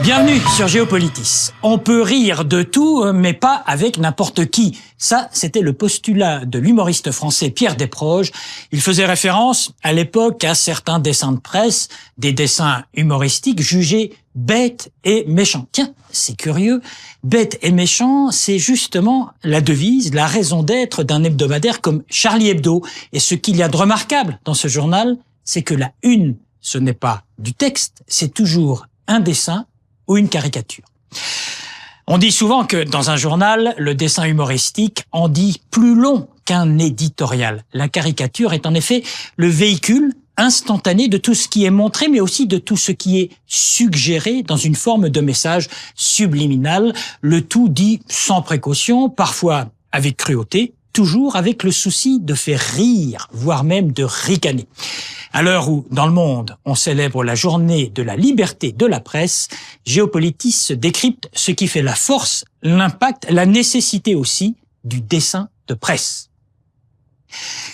Bienvenue sur Géopolitis. On peut rire de tout, mais pas avec n'importe qui. Ça, c'était le postulat de l'humoriste français Pierre Desproges. Il faisait référence, à l'époque, à certains dessins de presse, des dessins humoristiques jugés bêtes et méchants. Tiens, c'est curieux. Bêtes et méchants, c'est justement la devise, la raison d'être d'un hebdomadaire comme Charlie Hebdo. Et ce qu'il y a de remarquable dans ce journal, c'est que la une, ce n'est pas du texte, c'est toujours un dessin ou une caricature. On dit souvent que dans un journal, le dessin humoristique en dit plus long qu'un éditorial. La caricature est en effet le véhicule instantané de tout ce qui est montré, mais aussi de tout ce qui est suggéré dans une forme de message subliminal, le tout dit sans précaution, parfois avec cruauté, toujours avec le souci de faire rire, voire même de ricaner. À l'heure où, dans le monde, on célèbre la journée de la liberté de la presse, Géopolitis décrypte ce qui fait la force, l'impact, la nécessité aussi du dessin de presse.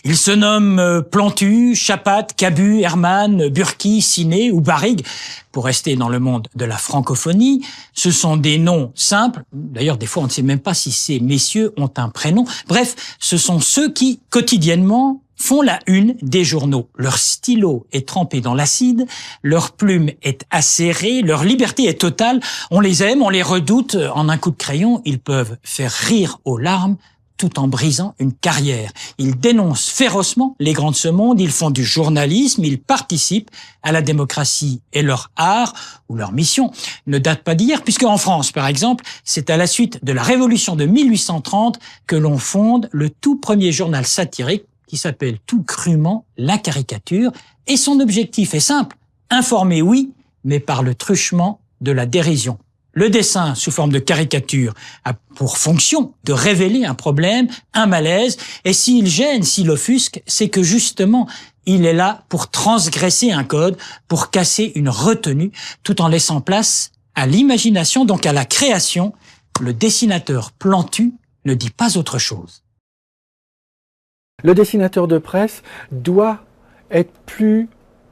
Ils se nomment Plantu, Chapat, Cabu, Herman, Burki, Ciné ou Barrigue, pour rester dans le monde de la francophonie. Ce sont des noms simples. D'ailleurs, des fois, on ne sait même pas si ces messieurs ont un prénom. Bref, ce sont ceux qui, quotidiennement, font la une des journaux. Leur stylo est trempé dans l'acide, leur plume est acérée, leur liberté est totale. On les aime, on les redoute. En un coup de crayon, ils peuvent faire rire aux larmes tout en brisant une carrière. Ils dénoncent férocement les grands de ce monde, ils font du journalisme, ils participent à la démocratie et leur art, ou leur mission, ne date pas d'hier, puisque en France, par exemple, c'est à la suite de la Révolution de 1830 que l'on fonde le tout premier journal satirique qui s'appelle tout crûment La Caricature, et son objectif est simple, informer oui, mais par le truchement de la dérision. Le dessin sous forme de caricature a pour fonction de révéler un problème, un malaise, et s'il gêne, s'il offusque, c'est que justement, il est là pour transgresser un code, pour casser une retenue, tout en laissant place à l'imagination, donc à la création. Le dessinateur Plantu ne dit pas autre chose. Le dessinateur de presse doit être plus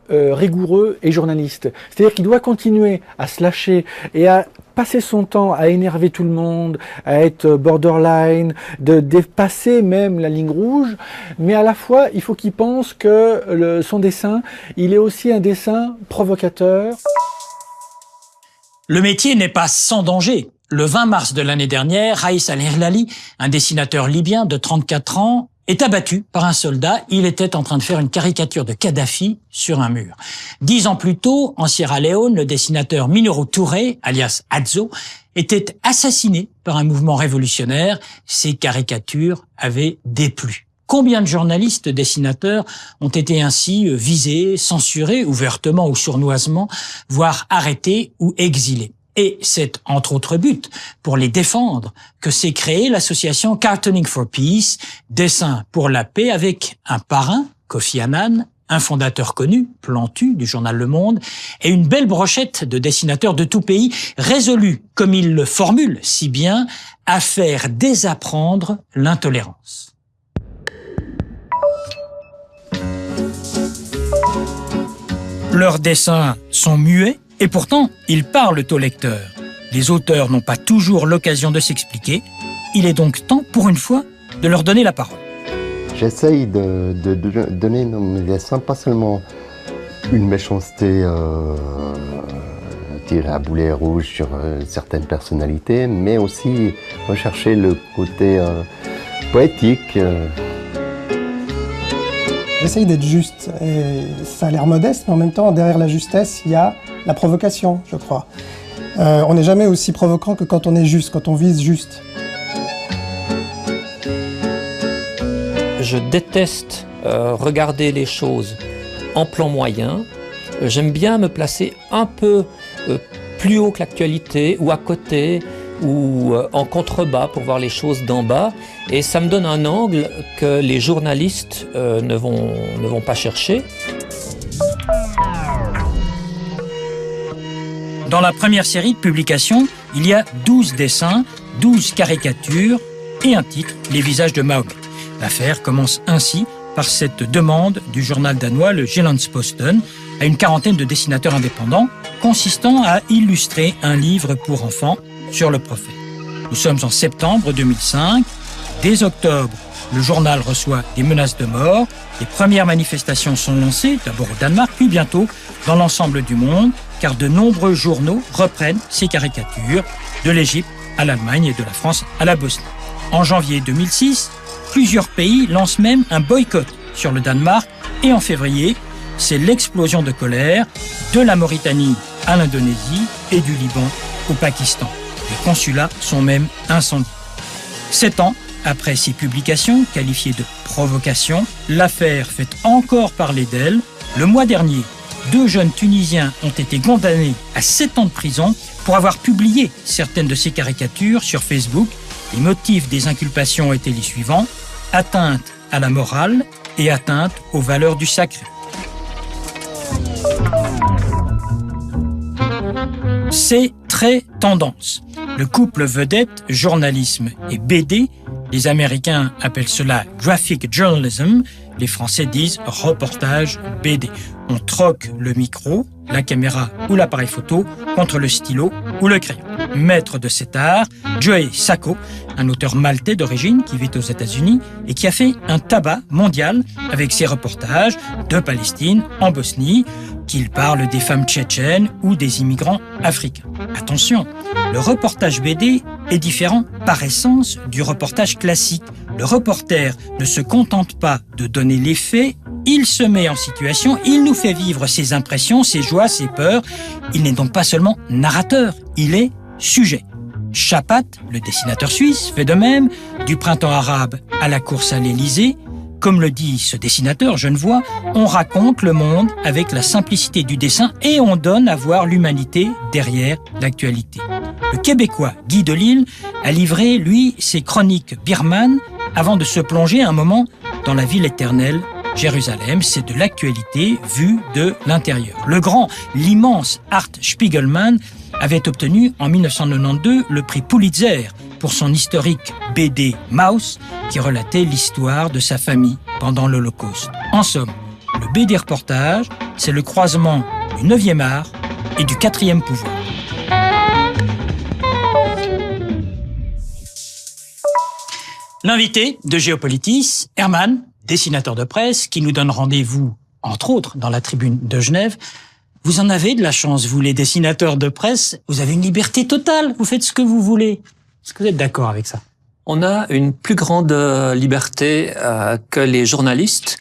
rigoureux et journaliste. C'est-à-dire qu'il doit continuer à se lâcher et à passer son temps à énerver tout le monde, à être borderline, de dépasser même la ligne rouge, mais à la fois, il faut qu'il pense que son dessin, il est aussi un dessin provocateur. Le métier n'est pas sans danger. Le 20 mars de l'année dernière, Raïs Al-Hilali, un dessinateur libyen de 34 ans, est abattu par un soldat. Il était en train de faire une caricature de Kadhafi sur un mur. 10 ans plus tôt, en Sierra Leone, le dessinateur Minoru Touré, alias Adzo, était assassiné par un mouvement révolutionnaire. Ses caricatures avaient déplu. Combien de journalistes dessinateurs ont été ainsi visés, censurés, ouvertement ou sournoisement, voire arrêtés ou exilés? Et c'est, entre autres buts, pour les défendre, que s'est créée l'association Cartooning for Peace, Dessin pour la paix, avec un parrain, Kofi Annan, un fondateur connu, Plantu, du journal Le Monde, et une belle brochette de dessinateurs de tout pays, résolus, comme il le formule si bien, à faire désapprendre l'intolérance. Leurs dessins sont muets, et pourtant, ils parlent aux lecteurs. Les auteurs n'ont pas toujours l'occasion de s'expliquer. Il est donc temps, pour une fois, de leur donner la parole. J'essaye de donner dans mes dessins pas seulement une méchanceté tirée à boulet rouge sur certaines personnalités, mais aussi rechercher le côté poétique. J'essaye d'être juste. Et ça a l'air modeste, mais en même temps, derrière la justesse, il y a la provocation, je crois. On n'est jamais aussi provoquant que quand on est juste, quand on vise juste. Je déteste regarder les choses en plan moyen. J'aime bien me placer un peu plus haut que l'actualité, ou à côté, ou en contrebas pour voir les choses d'en bas. Et ça me donne un angle que les journalistes ne vont pas chercher. Dans la première série de publications, il y a 12 dessins, 12 caricatures et un titre, Les visages de Mahomet. L'affaire commence ainsi par cette demande du journal danois, le Jyllands-Posten, à une quarantaine de dessinateurs indépendants. consistant à illustrer un livre pour enfants sur le prophète. Nous sommes en septembre 2005. Dès octobre, le journal reçoit des menaces de mort. Les premières manifestations sont lancées, d'abord au Danemark, puis bientôt dans l'ensemble du monde, car de nombreux journaux reprennent ces caricatures, de l'Égypte à l'Allemagne et de la France à la Bosnie. En janvier 2006, plusieurs pays lancent même un boycott sur le Danemark, et en février, c'est l'explosion de colère de la Mauritanie à l'Indonésie et du Liban au Pakistan. Les consulats sont même incendiés. 7 ans après ces publications, qualifiées de provocation, l'affaire fait encore parler d'elle. Le mois dernier, 2 jeunes Tunisiens ont été condamnés à 7 ans de prison pour avoir publié certaines de ces caricatures sur Facebook. Les motifs des inculpations étaient les suivants: atteinte à la morale et atteinte aux valeurs du sacré. C'est très tendance. Le couple vedette, journalisme et BD, les Américains appellent cela graphic journalism, les Français disent reportage BD. On troque le micro, la caméra ou l'appareil photo contre le stylo ou le crayon. Maître de cet art, Joe Sacco, un auteur maltais d'origine qui vit aux États-Unis et qui a fait un tabac mondial avec ses reportages de Palestine en Bosnie, qu'il parle des femmes tchétchènes ou des immigrants africains. Attention, le reportage BD est différent par essence du reportage classique. Le reporter ne se contente pas de donner les faits, il se met en situation, il nous fait vivre ses impressions, ses joies, ses peurs. Il n'est donc pas seulement narrateur, il est sujet. Chapat, le dessinateur suisse, fait de même, du printemps arabe à la course à l'Élysée. Comme le dit ce dessinateur genevois, on raconte le monde avec la simplicité du dessin et on donne à voir l'humanité derrière l'actualité. Le Québécois Guy Delisle a livré, lui, ses chroniques birmanes avant de se plonger un moment dans la ville éternelle, Jérusalem. C'est de l'actualité vue de l'intérieur. Le grand, l'immense Art Spiegelman avait obtenu en 1992 le prix Pulitzer pour son historique BD Maus, qui relatait l'histoire de sa famille pendant l'Holocauste. En somme, le BD reportage, c'est le croisement du 9e art et du 4e pouvoir. L'invité de Géopolitis, Herman, dessinateur de presse, qui nous donne rendez-vous, entre autres, dans la Tribune de Genève. Vous en avez de la chance, vous, les dessinateurs de presse. Vous avez une liberté totale, vous faites ce que vous voulez. Est-ce que vous êtes d'accord avec ça ? On a une plus grande liberté que les journalistes,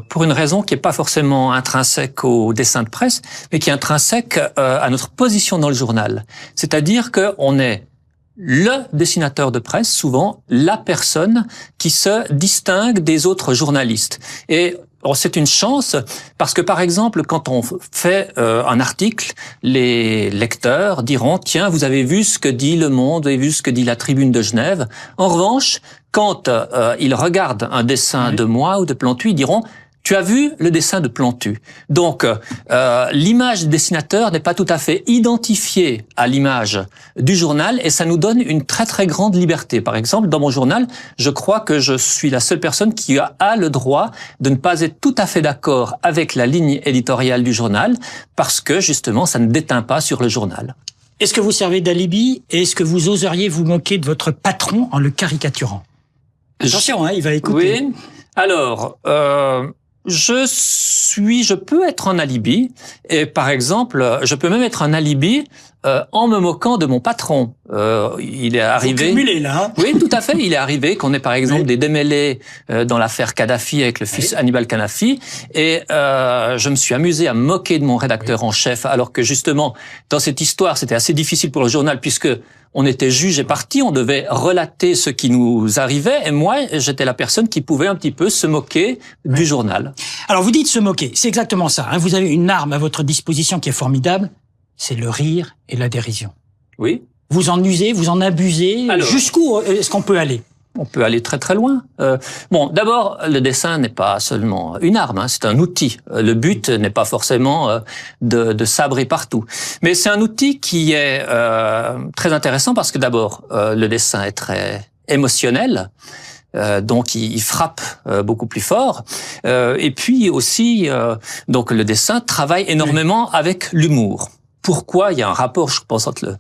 pour une raison qui n'est pas forcément intrinsèque au dessin de presse, mais qui est intrinsèque à notre position dans le journal. C'est-à-dire qu'on est le dessinateur de presse, souvent la personne qui se distingue des autres journalistes. Et c'est une chance parce que, par exemple, quand on fait un article, les lecteurs diront « Tiens, vous avez vu ce que dit Le Monde, vous avez vu ce que dit la Tribune de Genève ». En revanche, quand ils regardent un dessin de moi ou de Plantu, ils diront « Tu as vu le dessin de Plantu ». Donc, l'image du dessinateur n'est pas tout à fait identifiée à l'image du journal et ça nous donne une très très grande liberté. Par exemple, dans mon journal, je crois que je suis la seule personne qui a le droit de ne pas être tout à fait d'accord avec la ligne éditoriale du journal parce que justement, ça ne déteint pas sur le journal. Est-ce que vous servez d'alibi et est-ce que vous oseriez vous moquer de votre patron en le caricaturant ? Attention, il va écouter. Oui. Alors, je peux être un alibi, et par exemple, je peux même être un alibi en me moquant de mon patron. Il est arrivé... Vous cumulez, là. Oui, tout à fait. Il est arrivé qu'on ait par exemple des démêlés dans l'affaire Kadhafi avec le fils Hannibal Kadhafi, et je me suis amusé à me moquer de mon rédacteur en chef, alors que justement, dans cette histoire, c'était assez difficile pour le journal, puisque on était juge et partie, on devait relater ce qui nous arrivait, et moi, j'étais la personne qui pouvait un petit peu se moquer du journal. Alors, vous dites se moquer, c'est exactement ça. Vous avez une arme à votre disposition qui est formidable, c'est le rire et la dérision. Oui. Vous en usez, vous en abusez. Alors, jusqu'où est-ce qu'on peut aller ? On peut aller très très loin. Bon, d'abord, le dessin n'est pas seulement une arme, c'est un outil. Le but n'est pas forcément de sabrer partout. Mais c'est un outil qui est très intéressant parce que d'abord, le dessin est très émotionnel. Donc il frappe beaucoup plus fort. Et puis aussi, donc le dessin travaille énormément avec l'humour. pourquoi il y a un rapport, je pense, entre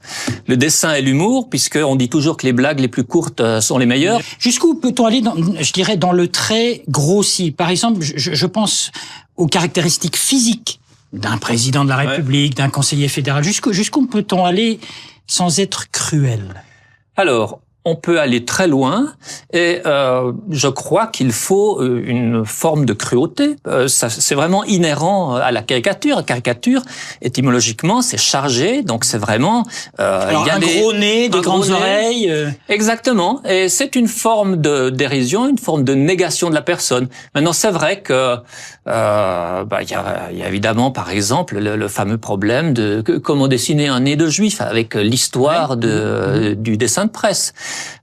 le dessin et l'humour, puisqu'on dit toujours que les blagues les plus courtes sont les meilleures. Jusqu'où peut-on aller, je dirais, dans le trait grossi? Par exemple, je pense aux caractéristiques physiques d'un président de la République, d'un conseiller fédéral. Jusqu'où peut-on aller sans être cruel? Alors, on peut aller très loin et je crois qu'il faut une forme de cruauté. C'est vraiment inhérent à la caricature. La caricature, étymologiquement, c'est chargé, donc c'est vraiment... Alors, il y a gros nez, des grandes oreilles... Exactement, et c'est une forme de dérision, une forme de négation de la personne. Maintenant, c'est vrai que il y a évidemment, par exemple, le fameux problème de comment dessiner un nez de juif avec l'histoire du dessin de presse.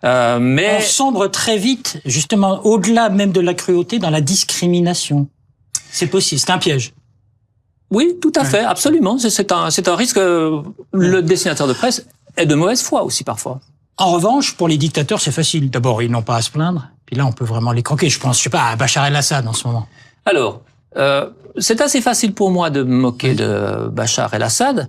Mais on sombre très vite, justement, au-delà même de la cruauté, dans la discrimination. C'est possible, c'est un piège. Oui, tout à fait, absolument. C'est un risque. Le dessinateur de presse est de mauvaise foi aussi parfois. En revanche, pour les dictateurs, c'est facile. D'abord, ils n'ont pas à se plaindre. Puis là, on peut vraiment les croquer. Je pense, à Bachar el-Assad en ce moment. Alors, c'est assez facile pour moi de me moquer de Bachar el-Assad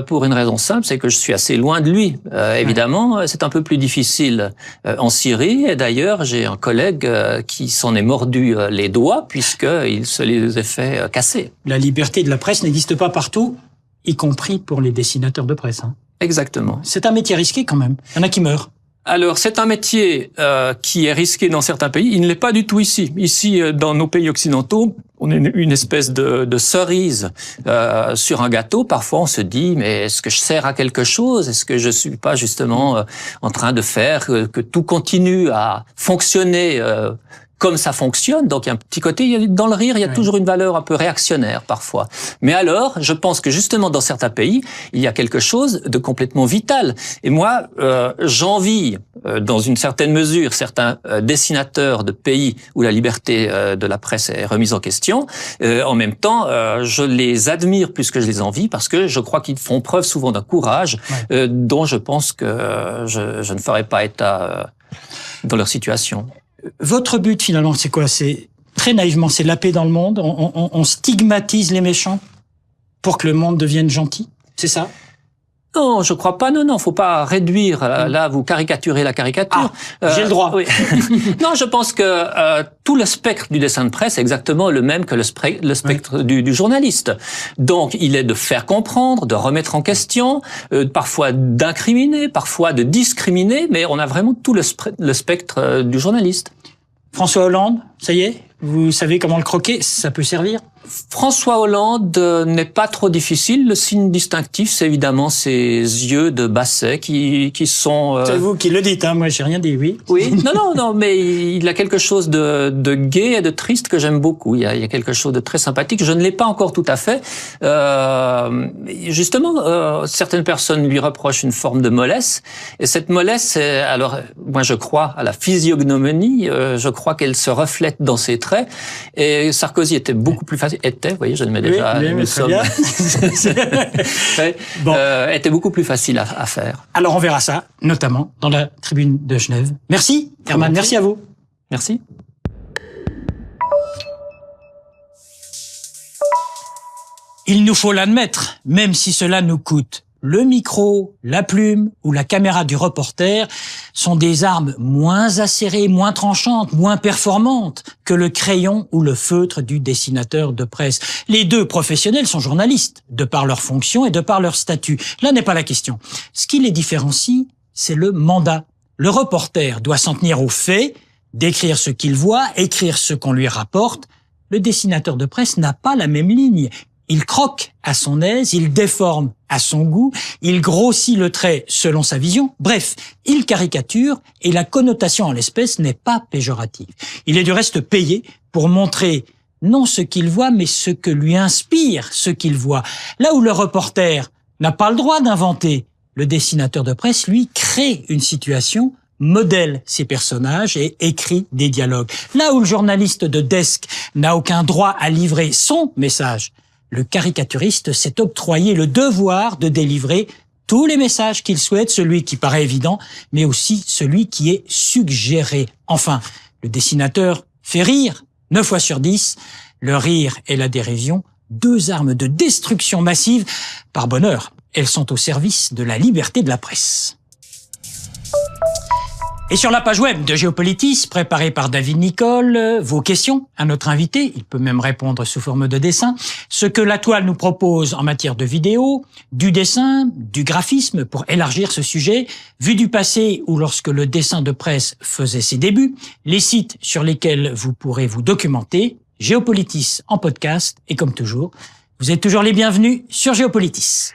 pour une raison simple, c'est que je suis assez loin de lui. Évidemment, c'est un peu plus difficile en Syrie. Et d'ailleurs, j'ai un collègue qui s'en est mordu les doigts puisqu'il se les a fait casser. La liberté de la presse n'existe pas partout, y compris pour les dessinateurs de presse. Hein. Exactement. C'est un métier risqué quand même. Il y en a qui meurent. Alors, c'est un métier qui est risqué dans certains pays. Il ne l'est pas du tout ici. Ici, dans nos pays occidentaux, on est une espèce de cerise sur un gâteau. Parfois, on se dit, mais est-ce que je sers à quelque chose? Est-ce que je suis pas justement en train de faire que tout continue à fonctionner comme ça fonctionne? Donc, il y a un petit côté, dans le rire, il y a toujours une valeur un peu réactionnaire parfois. Mais alors, je pense que justement, dans certains pays, il y a quelque chose de complètement vital. Et moi, j'envie, dans une certaine mesure, certains dessinateurs de pays où la liberté de la presse est remise en question. En même temps, je les admire plus que je les envie parce que je crois qu'ils font preuve souvent d'un courage dont je pense que je ne ferais pas état dans leur situation. Votre but, finalement, c'est quoi? C'est très naïvement, c'est la paix dans le monde. On stigmatise les méchants pour que le monde devienne gentil. C'est ça? Non, je crois pas. Non, faut pas réduire. Là, vous caricaturez la caricature. J'ai le droit. Oui. Non, je pense que tout le spectre du dessin de presse est exactement le même que le spectre du journaliste. Donc, il est de faire comprendre, de remettre en question, parfois d'incriminer, parfois de discriminer, mais on a vraiment tout le spectre du journaliste. François Hollande, ça y est, vous savez comment le croquer, ça peut servir? François Hollande n'est pas trop difficile. Le signe distinctif, c'est évidemment ses yeux de Basset qui sont... C'est vous qui le dites, hein, moi j'ai rien dit, oui. Oui, non, mais il a quelque chose de gai et de triste que j'aime beaucoup. Il y a quelque chose de très sympathique. Je ne l'ai pas encore tout à fait. Justement, certaines personnes lui reprochent une forme de mollesse. Et cette mollesse, alors moi je crois à la physiognomonie. Je crois qu'elle se reflète dans ses traits. Et Sarkozy était beaucoup plus facile. Vous voyez, je le mets déjà. Était beaucoup plus facile à faire. Alors on verra ça, notamment dans la tribune de Genève. Merci, Herman, merci à vous. Merci. Il nous faut l'admettre, même si cela nous coûte. Le micro, la plume ou la caméra du reporter sont des armes moins acérées, moins tranchantes, moins performantes que le crayon ou le feutre du dessinateur de presse. Les deux professionnels sont journalistes, de par leur fonction et de par leur statut. Là n'est pas la question. Ce qui les différencie, c'est le mandat. Le reporter doit s'en tenir aux faits, décrire ce qu'il voit, écrire ce qu'on lui rapporte. Le dessinateur de presse n'a pas la même ligne. Il croque à son aise, il déforme à son goût, il grossit le trait selon sa vision. Bref, il caricature et la connotation en l'espèce n'est pas péjorative. Il est du reste payé pour montrer non ce qu'il voit, mais ce que lui inspire ce qu'il voit. Là où le reporter n'a pas le droit d'inventer, le dessinateur de presse, lui, crée une situation, modèle ses personnages et écrit des dialogues. Là où le journaliste de desk n'a aucun droit à livrer son message, le caricaturiste s'est octroyé le devoir de délivrer tous les messages qu'il souhaite, celui qui paraît évident, mais aussi celui qui est suggéré. Enfin, le dessinateur fait rire, 9 fois sur 10. Le rire et la dérision, deux armes de destruction massive, par bonheur. elles sont au service de la liberté de la presse. Et sur la page web de Géopolitis, préparée par David Nicole, vos questions à notre invité, il peut même répondre sous forme de dessin, ce que la toile nous propose en matière de vidéo, du dessin, du graphisme pour élargir ce sujet, vu du passé ou lorsque le dessin de presse faisait ses débuts, les sites sur lesquels vous pourrez vous documenter, Géopolitis en podcast, et comme toujours, vous êtes toujours les bienvenus sur Géopolitis.